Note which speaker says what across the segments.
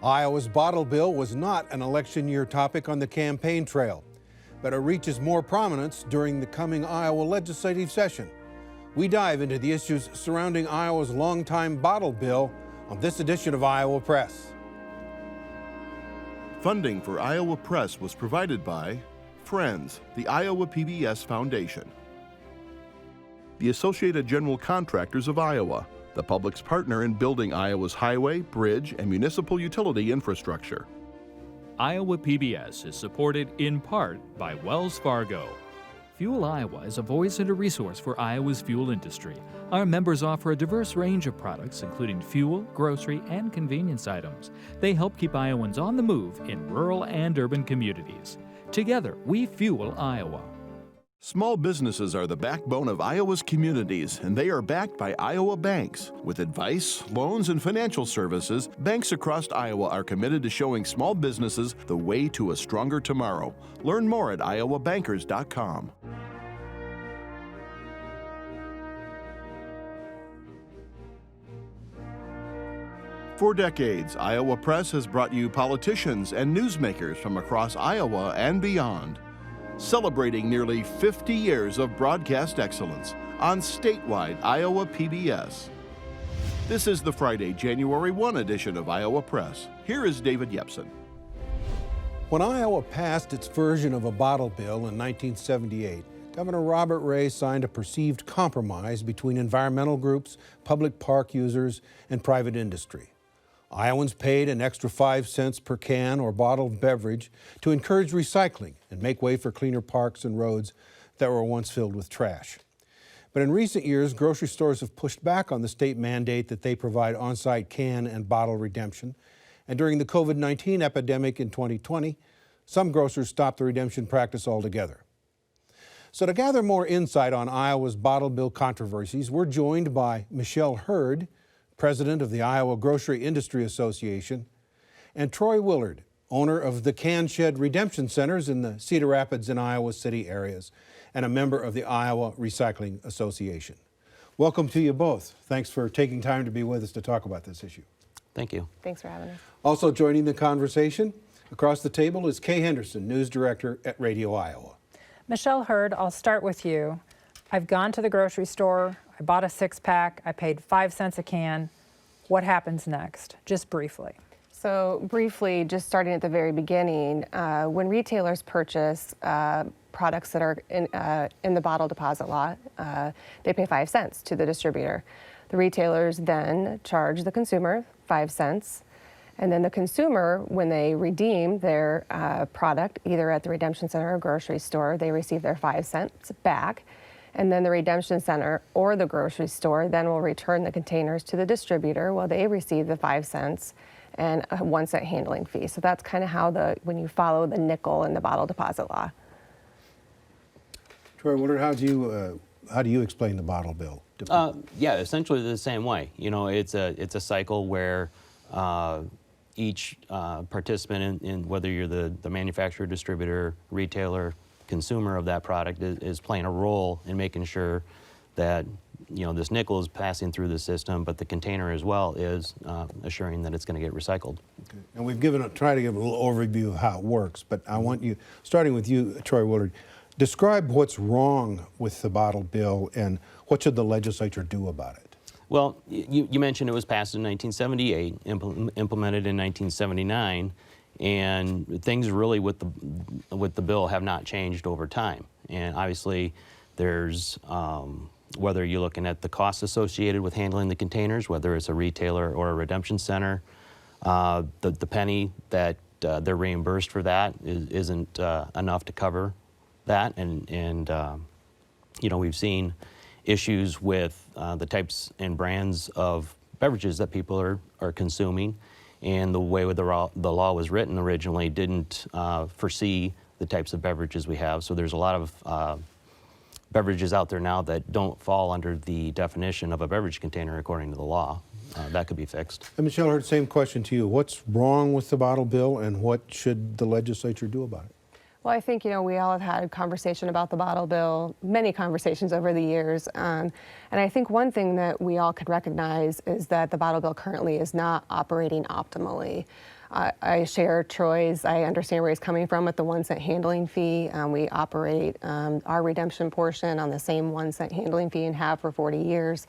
Speaker 1: Iowa's bottle bill was not an election year topic on the campaign trail, but it reaches more prominence during the coming Iowa legislative session. We dive into the issues surrounding Iowa's longtime bottle bill on this edition of Iowa Press.
Speaker 2: Funding for Iowa Press was provided by Friends, the Iowa PBS Foundation, the Associated General Contractors of Iowa, the public's partner in building Iowa's highway, bridge, and municipal utility infrastructure.
Speaker 3: Iowa PBS is supported in part by Wells Fargo. Fuel Iowa is a voice and a resource for Iowa's fuel industry. Our members offer a diverse range of products, including fuel, grocery, and convenience items. They help keep Iowans on the move in rural and urban communities. Together, we fuel Iowa.
Speaker 2: Small businesses are the backbone of Iowa's communities, and they are backed by Iowa banks. With advice, loans, and financial services, banks across Iowa are committed to showing small businesses the way to a stronger tomorrow. Learn more at iowabankers.com. For decades, Iowa Press has brought you politicians and newsmakers from across Iowa and beyond, celebrating nearly 50 years of broadcast excellence on statewide Iowa PBS. This is the Friday, January 1 edition of Iowa Press. Here is David Yepsen.
Speaker 1: When Iowa passed its version of a bottle bill in 1978, Governor Robert Ray signed a perceived compromise between environmental groups, public park users, and private industry. Iowans paid an extra 5 cents per can or bottled beverage to encourage recycling and make way for cleaner parks and roads that were once filled with trash. But in recent years, grocery stores have pushed back on the state mandate that they provide on-site can and bottle redemption. And during the COVID-19 epidemic in 2020, some grocers stopped the redemption practice altogether. So to gather more insight on Iowa's bottle bill controversies, we're joined by Michelle Hurd, President of the Iowa Grocery Industry Association, and Troy Willard, owner of the Can Shed Redemption Centers in the Cedar Rapids and Iowa City areas, and a member of the Iowa Recycling Association. Welcome to you both. Thanks for taking time to be with us to talk about this issue.
Speaker 4: Thank you.
Speaker 5: Thanks for having us.
Speaker 1: Also joining the conversation across the table is Kay Henderson, News Director at Radio Iowa.
Speaker 5: Michelle Hurd, I'll start with you. I've gone to the grocery store, I bought a 6-pack, I paid 5 cents a can. What happens next? Just briefly.
Speaker 4: So briefly, just starting at the very beginning, when retailers purchase products that are in the bottle deposit lot, they pay 5 cents to the distributor. The retailers then charge the consumer 5 cents, and then the consumer, when they redeem their product, either at the redemption center or grocery store, they receive their 5 cents back. And then the redemption center or the grocery store then will return the containers to the distributor while they receive the 5 cents and a 1 cent handling fee. So that's kind of how when you follow the nickel in the bottle deposit law.
Speaker 1: Troy Willard, how do you explain the bottle bill?
Speaker 6: Yeah, essentially the same way. You know, it's a cycle where each participant in whether you're the manufacturer, distributor, retailer, consumer of that product is playing a role in making sure that, you know, this nickel is passing through the system, but the container as well is assuring that it's going to get recycled.
Speaker 1: Okay. And we've tried to give a little overview of how it works, but I want you, starting with you, Troy Willard, describe what's wrong with the bottle bill and what should the legislature do about it?
Speaker 6: Well, you mentioned it was passed in 1978, implemented in 1979. And things really with the bill have not changed over time. And obviously, there's whether you're looking at the costs associated with handling the containers, whether it's a retailer or a redemption center, the penny that they're reimbursed for that isn't enough to cover that. And you know, we've seen issues with the types and brands of beverages that people are consuming. And the way the law was written originally didn't foresee the types of beverages we have. So there's a lot of beverages out there now that don't fall under the definition of a beverage container according to the law. That could be fixed.
Speaker 1: And Michelle Hurd, same question to you. What's wrong with the bottle bill and what should the legislature do about it?
Speaker 4: Well, I think, we all have had a conversation about the bottle bill, many conversations over the years. And I think one thing that we all could recognize is that the bottle bill currently is not operating optimally. I share Troy's, I understand where he's coming from with the 1 cent handling fee. We operate our redemption portion on the same 1 cent handling fee and have for 40 years.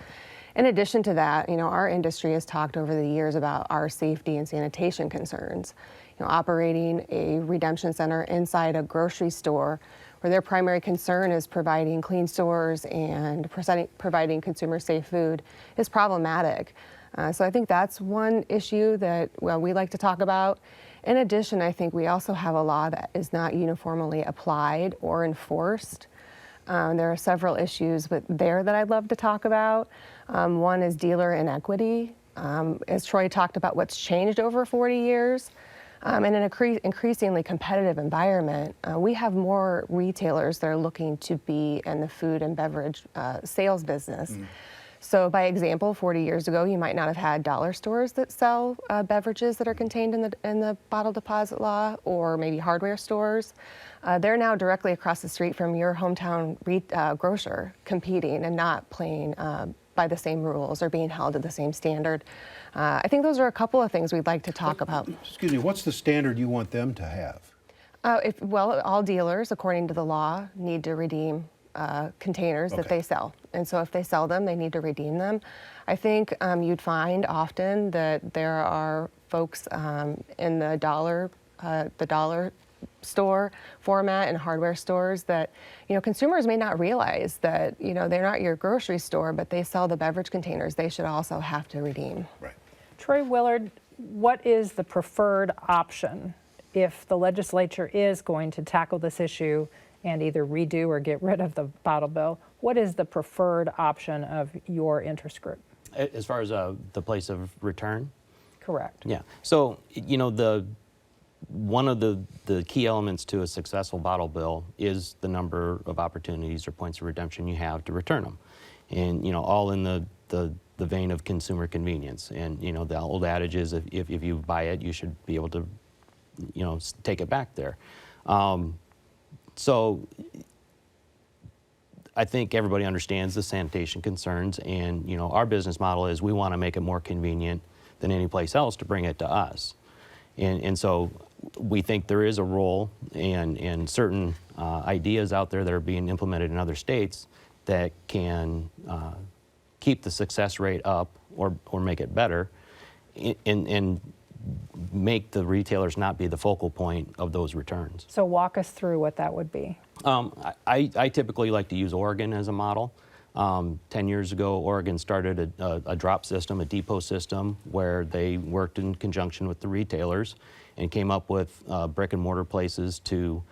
Speaker 4: In addition to that, our industry has talked over the years about our safety and sanitation concerns. Operating a redemption center inside a grocery store where their primary concern is providing clean stores and providing consumer safe food is problematic. So I think that's one issue that we like to talk about. In addition, I think we also have a law that is not uniformly applied or enforced. There are several issues there that I'd love to talk about. One is dealer inequity. As Troy talked about what's changed over 40 years, in an increasingly competitive environment, we have more retailers that are looking to be in the food and beverage sales business. So by example, 40 years ago, you might not have had dollar stores that sell beverages that are contained in the bottle deposit law, or maybe hardware stores. They're now directly across the street from your hometown grocer, competing and not playing by the same rules or being held to the same standard. I think those are a couple of things we'd like to talk about.
Speaker 1: Excuse me, what's the standard you want them to have?
Speaker 4: All dealers, according to the law, need to redeem containers that they sell. And so if they sell them, they need to redeem them. I think you'd find often that there are folks in the dollar store format and hardware stores that, consumers may not realize that, they're not your grocery store, but they sell the beverage containers. They should also have to redeem.
Speaker 1: Right.
Speaker 5: Troy Willard, what is the preferred option if the legislature is going to tackle this issue and either redo or get rid of the bottle bill? What is the preferred option of your interest group?
Speaker 6: As far as the place of return?
Speaker 5: Correct.
Speaker 6: Yeah. So, one of the key elements to a successful bottle bill is the number of opportunities or points of redemption you have to return them. And, all in the vein of consumer convenience. And, the old adage is if you buy it, you should be able to, take it back there. So I think everybody understands the sanitation concerns, and our business model is we want to make it more convenient than any place else to bring it to us. And so we think there is a role and certain ideas out there that are being implemented in other states that can keep the success rate up or make it better and make the retailers not be the focal point of those returns.
Speaker 5: So walk us through what that would be.
Speaker 6: I typically like to use Oregon as a model. 10 years ago, Oregon started a drop system, a depot system, where they worked in conjunction with the retailers and came up with brick and mortar places to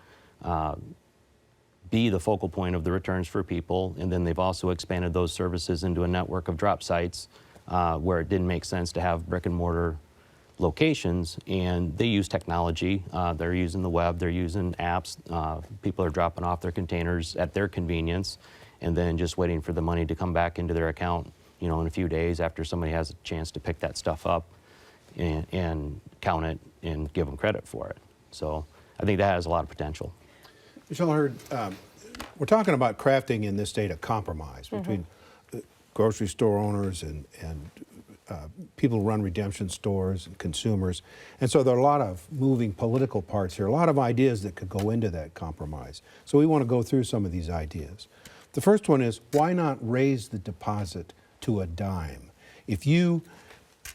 Speaker 6: be the focal point of the returns for people. And then they've also expanded those services into a network of drop sites where it didn't make sense to have brick and mortar locations, and they use technology. They're using the web, they're using apps. People are dropping off their containers at their convenience and then just waiting for the money to come back into their account, in a few days after somebody has a chance to pick that stuff up and count it and give them credit for it. So I think that has a lot of potential.
Speaker 1: Michelle Hurd, we're talking about crafting in this state a compromise between grocery store owners and people who run redemption stores and consumers. And so there are a lot of moving political parts here, a lot of ideas that could go into that compromise. So we want to go through some of these ideas. The first one is, why not raise the deposit to a dime? If you,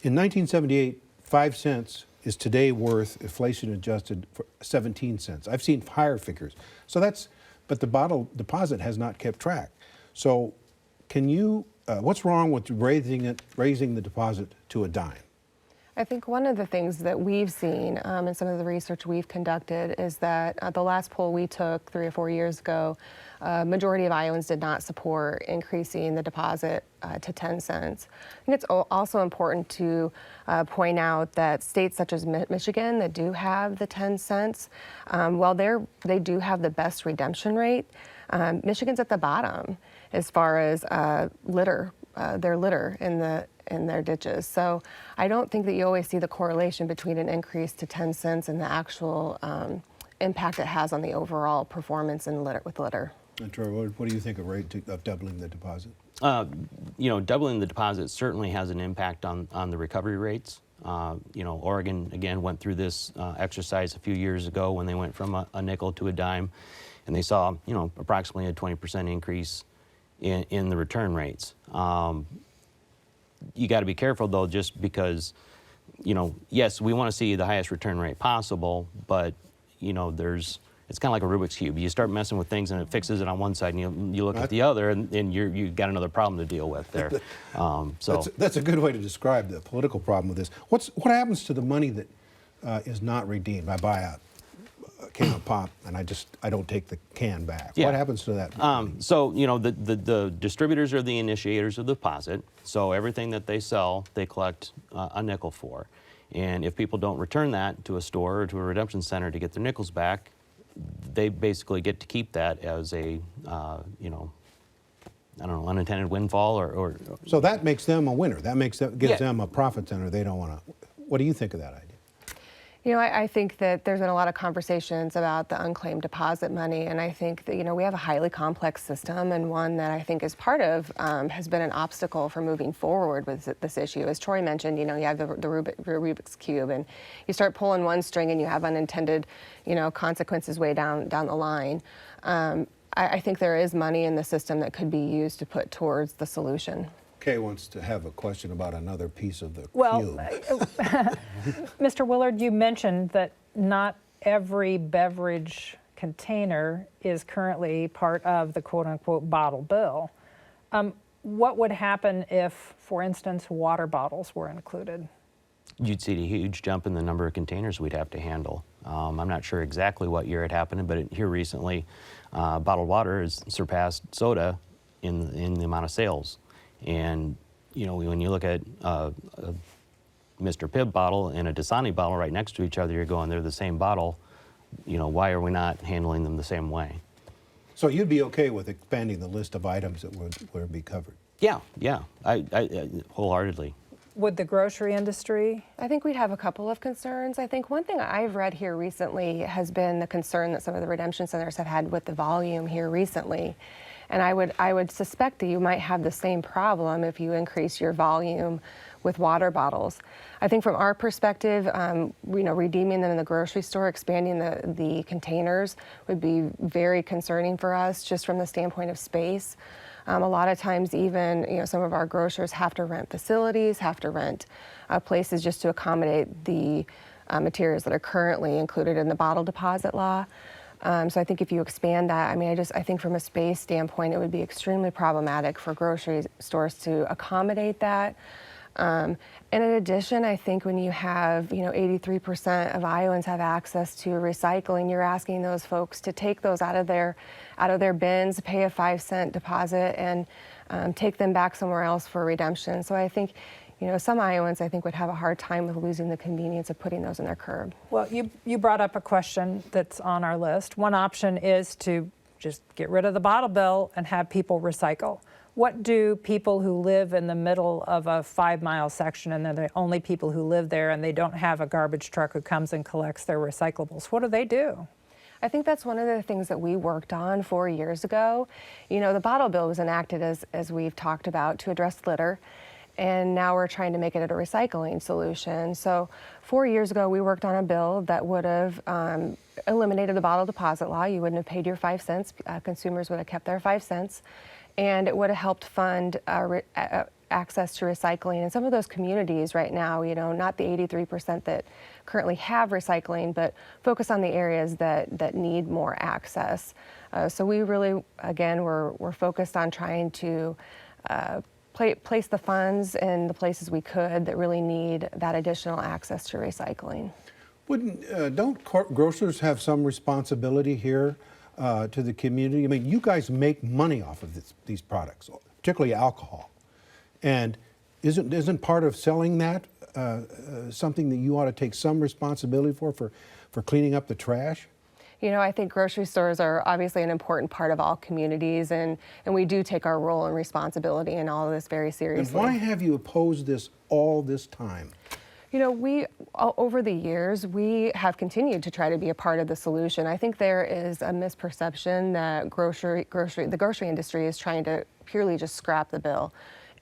Speaker 1: in 1978, 5 cents is today worth, inflation adjusted, for 17 cents. I've seen higher figures. So but the bottle deposit has not kept track. So can you, what's wrong with raising the deposit to a dime?
Speaker 4: I think one of the things that we've seen in some of the research we've conducted is that the last poll we took 3 or 4 years ago, majority of Iowans did not support increasing the deposit to 10 cents. I think it's also important to point out that states such as Michigan that do have the 10 cents, while they do have the best redemption rate, Michigan's at the bottom as far as their litter in their ditches. So I don't think that you always see the correlation between an increase to 10 cents and the actual impact it has on the overall performance in with litter.
Speaker 1: And Troy, what do you think of doubling the deposit?
Speaker 6: You know, doubling the deposit certainly has an impact on the recovery rates. You know, Oregon, again, went through this exercise a few years ago when they went from a nickel to a dime, and they saw, you know, approximately a 20% increase in the return rates. You got to be careful, though, just because, you know, yes, we want to see the highest return rate possible, but, you know, it's kind of like a Rubik's Cube. You start messing with things and it fixes it on one side, and you look at the other, and you've got another problem to deal with there.
Speaker 1: That's a good way to describe the political problem with this. What happens to the money that is not redeemed? I buy a can of pop and I don't take the can back.
Speaker 6: Yeah.
Speaker 1: What happens to that money?
Speaker 6: So, you know, the distributors are the initiators of the deposit. So everything that they sell, they collect a nickel for. And if people don't return that to a store or to a redemption center to get their nickels back, they basically get to keep that as a, you know, I don't know, unintended windfall or
Speaker 1: So that makes them a winner. That gives
Speaker 6: Yeah.
Speaker 1: them a profit center they don't want to. What do you think of that idea?
Speaker 4: You know, I think that there's been a lot of conversations about the unclaimed deposit money, and I think that, you know, we have a highly complex system, and one that I think is part of has been an obstacle for moving forward with this issue. As Troy mentioned, you know, you have the Rubik's Cube, and you start pulling one string and you have unintended, you know, consequences way down the line. I think there is money in the system that could be used to put towards the solution.
Speaker 1: Kay wants to have a question about another piece of the
Speaker 5: Well,
Speaker 1: cube.
Speaker 5: Mr. Willard, you mentioned that not every beverage container is currently part of the quote-unquote bottle bill. What would happen if, for instance, water bottles were included?
Speaker 6: you'd see a huge jump in the number of containers we'd have to handle. I'm not sure exactly what year it happened, but here recently, bottled water has surpassed soda in the amount of sales. And you know, when you look at a Mr. Pibb bottle and a Dasani bottle right next to each other, you're going, they're the same bottle. You know, why are we not handling them the same way?
Speaker 1: So you'd be okay with expanding the list of items that would be covered?
Speaker 6: Yeah, I wholeheartedly.
Speaker 5: Would the grocery industry?
Speaker 4: I think we'd have a couple of concerns. I think one thing I've read here recently has been the concern that some of the redemption centers have had with the volume here recently. And I would suspect that you might have the same problem if you increase your volume with water bottles. I think from our perspective, redeeming them in the grocery store, expanding the containers would be very concerning for us just from the standpoint of space. A lot of times even, some of our grocers have to rent facilities, have to rent places just to accommodate the materials that are currently included in the bottle deposit law. So I think if you expand that, I think from a space standpoint, it would be extremely problematic for grocery stores to accommodate that. And in addition, I think when you have, 83% of Iowans have access to recycling, you're asking those folks to take those out of their bins, pay a 5-cent deposit, and take them back somewhere else for redemption. So I think, some Iowans, I think, would have a hard time with losing the convenience of putting those in their curb.
Speaker 5: Well, you brought up a question that's on our list. One option is to just get rid of the bottle bill and have people recycle. What do people who live in the middle of a 5-mile section and they're the only people who live there and they don't have a garbage truck who comes and collects their recyclables? What do they do?
Speaker 4: I think that's one of the things that we worked on 4 years ago. The bottle bill was enacted, as we've talked about, to address litter. And now we're trying to make it a recycling solution. So 4 years ago, we worked on a bill that would have eliminated the bottle deposit law. You wouldn't have paid your 5 cents. Consumers would have kept their 5 cents. And it would have helped fund access to recycling. In some of those communities right now, not the 83% that currently have recycling, but focus on the areas that need more access. So we really, again, we're focused on trying to place the funds in the places we could that really need that additional access to recycling.
Speaker 1: Don't grocers have some responsibility here to the community? You guys make money off of these products, particularly alcohol. And isn't part of selling that something that you ought to take some responsibility for cleaning up the trash?
Speaker 4: I think grocery stores are obviously an important part of all communities, and we do take our role and responsibility in all of this very seriously.
Speaker 1: And why have you opposed this all this time?
Speaker 4: You know, over the years, we have continued to try to be a part of the solution. I think there is a misperception that the grocery industry is trying to purely just scrap the bill,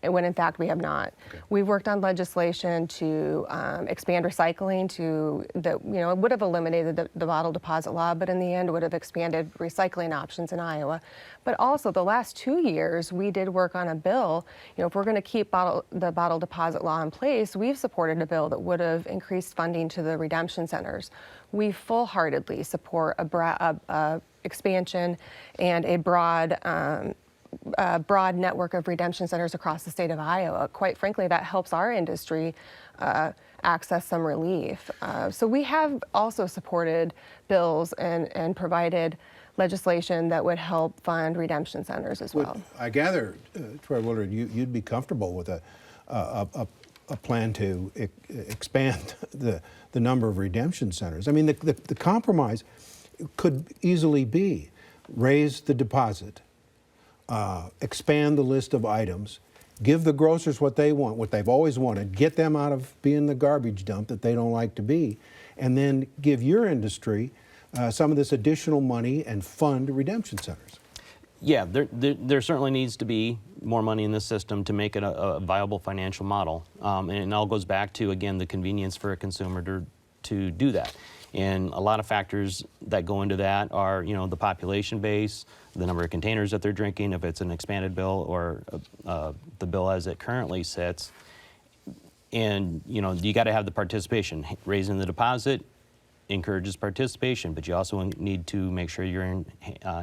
Speaker 4: and when in fact we have not. Okay. We've worked on legislation to expand recycling it would have eliminated the bottle deposit law, but in the end would have expanded recycling options in Iowa. But also the last 2 years, we did work on a bill. You know, if we're going to keep the bottle deposit law in place, we've supported a bill that would have increased funding to the redemption centers. We full-heartedly support a expansion and a broad network of redemption centers across the state of Iowa. Quite frankly, that helps our industry access some relief. So we have also supported bills and provided legislation that would help fund redemption centers as well.
Speaker 1: I gather, Troy Willard, you'd be comfortable with a plan to expand the number of redemption centers. I mean, the compromise could easily be raise the deposit, expand the list of items, give the grocers what they want, what they've always wanted, get them out of being the garbage dump that they don't like to be, and then give your industry some of this additional money and fund redemption centers.
Speaker 6: Yeah, there certainly needs to be more money in this system to make it a viable financial model. And it all goes back to, again, the convenience for a consumer to do that. And a lot of factors that go into that are, you know, the population base, the number of containers that they're drinking, if it's an expanded bill or the bill as it currently sits. And, you know, you got to have the participation. Raising the deposit encourages participation, but you also need to make sure you're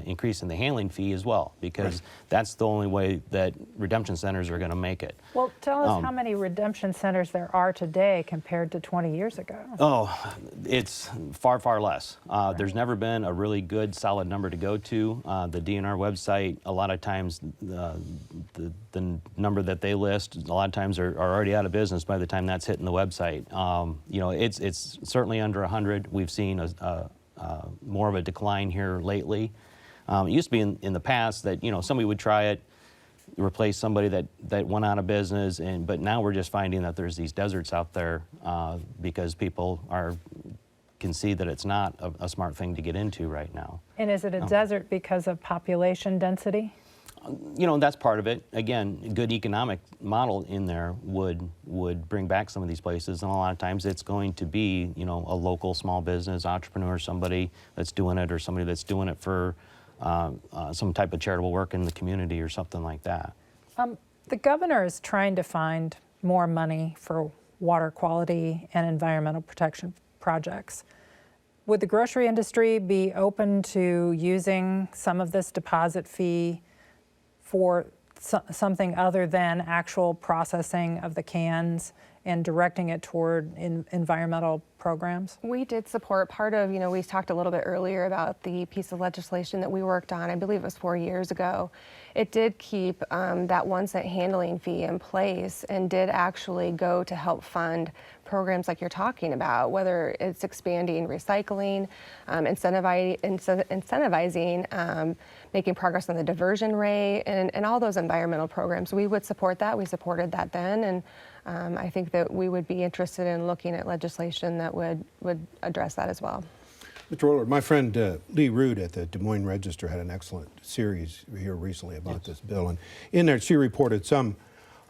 Speaker 6: increasing the handling fee as well, because that's the only way that redemption centers are going to make it.
Speaker 5: Well, tell us how many redemption centers there are today compared to 20 years ago.
Speaker 6: Oh, it's far, far less. There's never been a really good, solid number to go to. The DNR website, a lot of times, the number that they list, a lot of times are already out of business by the time that's hitting the website. You know, it's certainly under 100. We've seen more of a decline here lately. It used to be in the past that, you know, somebody would try it, replace somebody that went out of business, but now we're just finding that there's these deserts out there because people can see that it's not a smart thing to get into right now.
Speaker 5: And is it a desert because of population density?
Speaker 6: You know, that's part of it. Again, a good economic model in there would bring back some of these places, and a lot of times it's going to be, you know, a local small business entrepreneur, somebody that's doing it, or somebody that's doing it for some type of charitable work in the community or something like that.
Speaker 5: The governor is trying to find more money for water quality and environmental protection projects. Would the grocery industry be open to using some of this deposit fee for something other than actual processing of the cans and directing it toward environmental programs? We
Speaker 4: did support part of, you know, we talked a little bit earlier about the piece of legislation that we worked on, I believe it was 4 years ago. It did keep that 1 cent handling fee in place and did actually go to help fund programs like you're talking about, whether it's expanding recycling, incentivizing making progress on the diversion rate, and all those environmental programs. We would support that. We supported that then, and I think that we would be interested in looking at legislation that would address that as well.
Speaker 1: Mr. Willard, my friend Lee Rood at the Des Moines Register had an excellent series here recently about this bill, and in there she reported some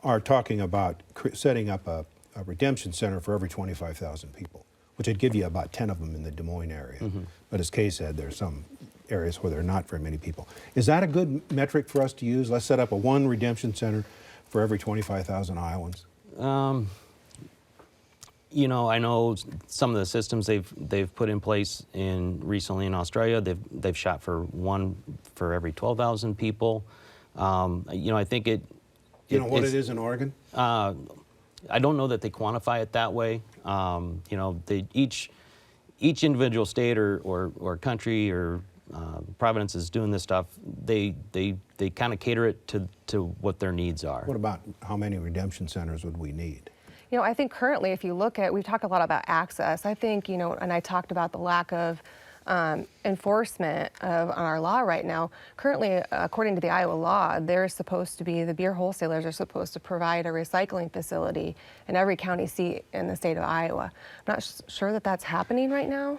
Speaker 1: are talking about setting up a redemption center for every 25,000 people, which would give you about 10 of them in the Des Moines area. But as Kay said, there's some areas where there are not very many people. Is that a good metric for us to use? Let's set up one redemption center for every 25,000 Iowans.
Speaker 6: You know, I know some of the systems they've put in place recently in Australia. They've shot for one for every 12,000 people. You know, I think it.
Speaker 1: You know what it is in Oregon?
Speaker 6: I don't know that they quantify it that way. You know, each individual state or country or province is doing this stuff. They kind of cater it to what their needs are.
Speaker 1: What about how many redemption centers would we need?
Speaker 4: You know, I think currently, if you look at, we talk a lot about access. I think, you know, and I talked about the lack of enforcement on our law right now. Currently, according to the Iowa law, the beer wholesalers are supposed to provide a recycling facility in every county seat in the state of Iowa. I'm not sure that that's happening right now.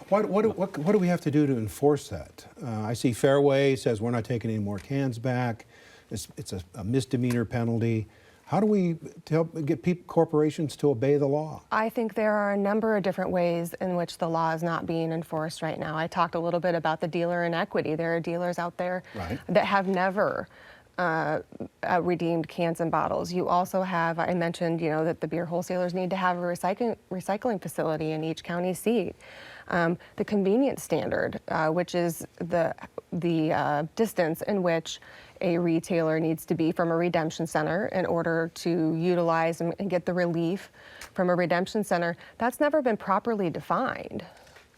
Speaker 1: What do we have to do to enforce that? I see Fairway says we're not taking any more cans back. It's a misdemeanor penalty. How do we help get corporations to obey the law?
Speaker 4: I think there are a number of different ways in which the law is not being enforced right now. I talked a little bit about the dealer inequity. There are dealers out there that have never redeemed cans and bottles. You also have, I mentioned, that the beer wholesalers need to have a recycling facility in each county seat. The convenience standard, which is the distance in which a retailer needs to be from a redemption center in order to utilize and get the relief from a redemption center, that's never been properly defined.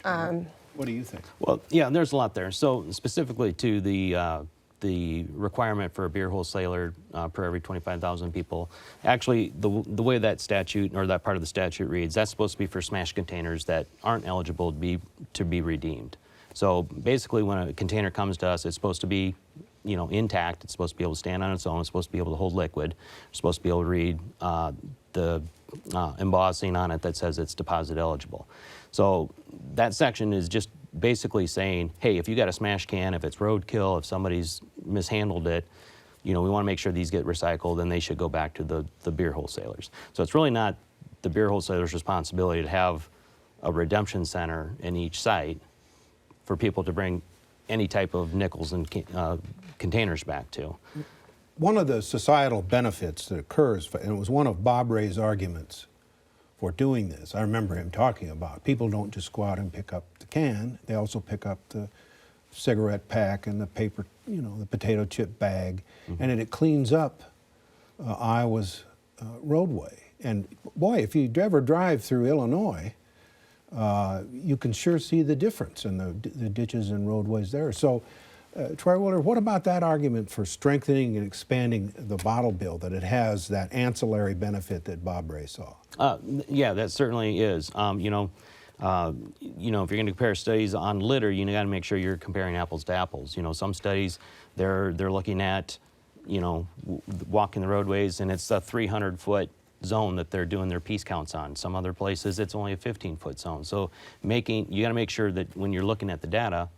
Speaker 1: What do you think?
Speaker 6: Well, yeah, there's a lot there. So specifically to the requirement for a beer wholesaler per every 25,000 people, actually the way that statute or that part of the statute reads, that's supposed to be for smashed containers that aren't eligible to be redeemed. So basically when a container comes to us, it's supposed to be intact. It's supposed to be able to stand on its own. It's supposed to be able to hold liquid. It's supposed to be able to read the embossing on it that says it's deposit eligible. So that section is just basically saying, hey, if you got a smash can, if it's roadkill, if somebody's mishandled it, we want to make sure these get recycled, and they should go back to the beer wholesalers. So it's really not the beer wholesaler's responsibility to have a redemption center in each site for people to bring any type of nickels and containers back to.
Speaker 1: One of the societal benefits that occurs, and it was one of Bob Ray's arguments for doing this, I remember him talking about, people don't just go out and pick up the can, they also pick up the cigarette pack and the paper, the potato chip bag, and it cleans up Iowa's roadway. And boy, if you ever drive through Illinois, you can sure see the difference in the ditches and roadways there. So, Troy Willard, what about that argument for strengthening and expanding the bottle bill, that it has that ancillary benefit that Bob Ray saw?
Speaker 6: Yeah, that certainly is. If you're going to compare studies on litter, you got to make sure you're comparing apples to apples. Some studies they're looking at, walking the roadways, and it's a 300-foot zone that they're doing their piece counts on. Some other places it's only a 15-foot zone. So you got to make sure that when you're looking at the data,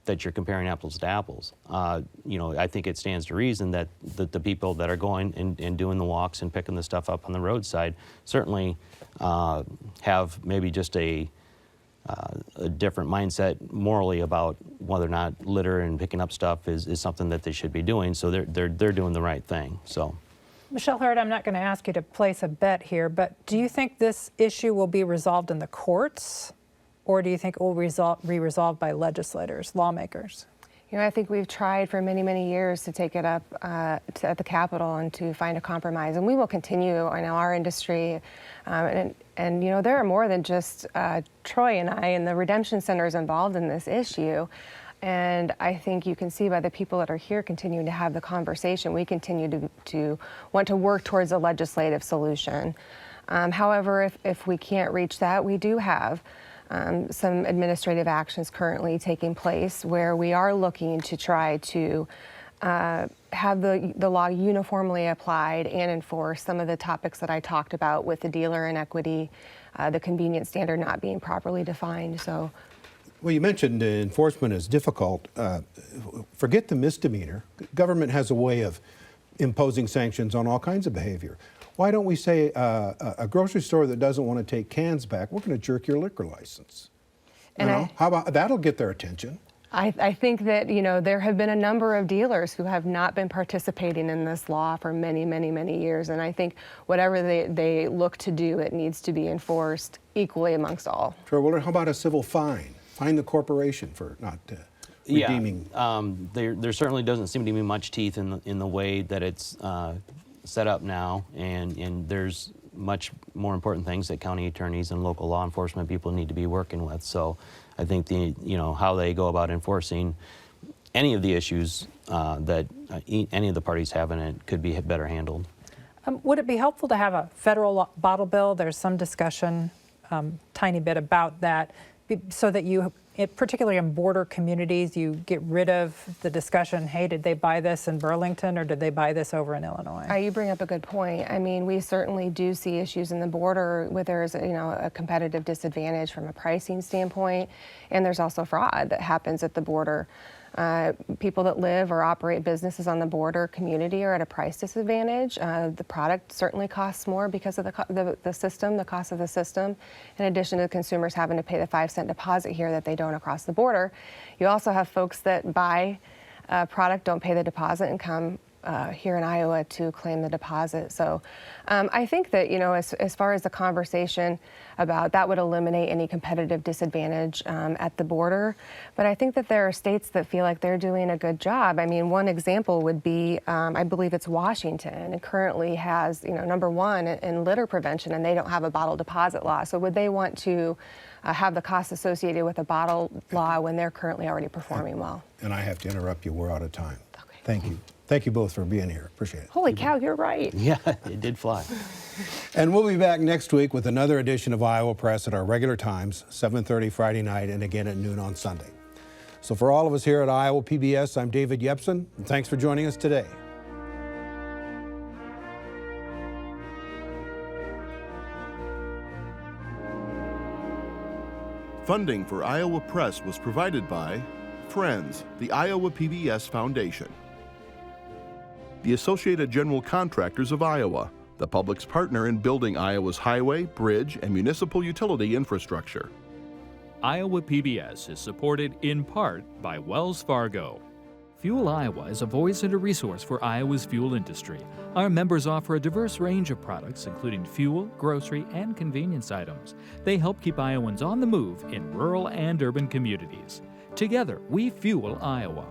Speaker 6: that you're comparing apples to apples. I think it stands to reason that the people that are going and doing the walks and picking the stuff up on the roadside certainly have maybe just a different mindset morally about whether or not litter and picking up stuff is something that they should be doing. So they're doing the right thing. So.
Speaker 5: Michelle Hurd, I'm not going to ask you to place a bet here, but do you think this issue will be resolved in the courts, or do you think it will be resolved by legislators, lawmakers?
Speaker 4: I think we've tried for many, many years to take it up at the Capitol and to find a compromise, and we will continue. I know our industry, and there are more than just Troy and I and the redemption centers involved in this issue. And I think you can see by the people that are here continuing to have the conversation, we continue to want to work towards a legislative solution. However, if we can't reach that, we do have some administrative actions currently taking place where we are looking to try to have the law uniformly applied and enforce some of the topics that I talked about with the dealer inequity, the convenience standard not being properly defined. So.
Speaker 1: Well, you mentioned enforcement is difficult. Forget the misdemeanor. Government has a way of imposing sanctions on all kinds of behavior. Why don't we say a grocery store that doesn't want to take cans back, we're going to jerk your liquor license? How about that'll get their attention?
Speaker 4: I think that, there have been a number of dealers who have not been participating in this law for many, many, many years. And I think whatever they look to do, it needs to be enforced equally amongst all.
Speaker 1: Troy Willard, how about a civil fine? Fine the corporation for not redeeming.
Speaker 6: Yeah, there certainly doesn't seem to be much teeth in the way that it's set up now, and there's much more important things that county attorneys and local law enforcement people need to be working with. So I think how they go about enforcing any of the issues that any of the parties have in it could be better handled.
Speaker 5: Would it be helpful to have a federal bottle bill? There's some discussion, tiny bit about that, so that you, particularly in border communities, you get rid of the discussion, hey, did they buy this in Burlington or did they buy this over in Illinois?
Speaker 4: You bring up a good point. I mean, we certainly do see issues in the border where there's, a competitive disadvantage from a pricing standpoint, and there's also fraud that happens at the border. People that live or operate businesses on the border community are at a price disadvantage. The product certainly costs more because of the system, the cost of the system, in addition to the consumers having to pay the 5-cent deposit here that they don't across the border. You also have folks that buy a product, don't pay the deposit, and come here in Iowa to claim the deposit. So I think that, as far as the conversation about that would eliminate any competitive disadvantage at the border. But I think that there are states that feel like they're doing a good job. I mean, one example would be, I believe it's Washington. It currently has, number one in litter prevention, and they don't have a bottle deposit law. So would they want to have the costs associated with a bottle law when they're currently already performing well?
Speaker 1: And I have to interrupt you. We're out of time.
Speaker 4: Okay.
Speaker 1: Thank you. Thank you both for being here. Appreciate it.
Speaker 4: Holy cow, you're right.
Speaker 6: Yeah, it did fly.
Speaker 1: And we'll be back next week with another edition of Iowa Press at our regular times, 7:30 Friday night and again at noon on Sunday. So for all of us here at Iowa PBS, I'm David Yepsen, and thanks for joining us today.
Speaker 2: Funding for Iowa Press was provided by Friends, the Iowa PBS Foundation, the Associated General Contractors of Iowa, the public's partner in building Iowa's highway, bridge, and municipal utility infrastructure.
Speaker 3: Iowa PBS is supported in part by Wells Fargo. Fuel Iowa is a voice and a resource for Iowa's fuel industry. Our members offer a diverse range of products, including fuel, grocery, and convenience items. They help keep Iowans on the move in rural and urban communities. Together, we fuel Iowa.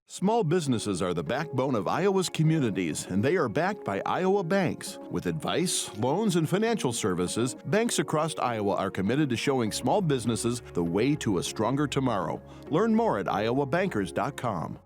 Speaker 2: Small businesses are the backbone of Iowa's communities, and they are backed by Iowa banks. With advice, loans, and financial services, banks across Iowa are committed to showing small businesses the way to a stronger tomorrow. Learn more at iowabankers.com.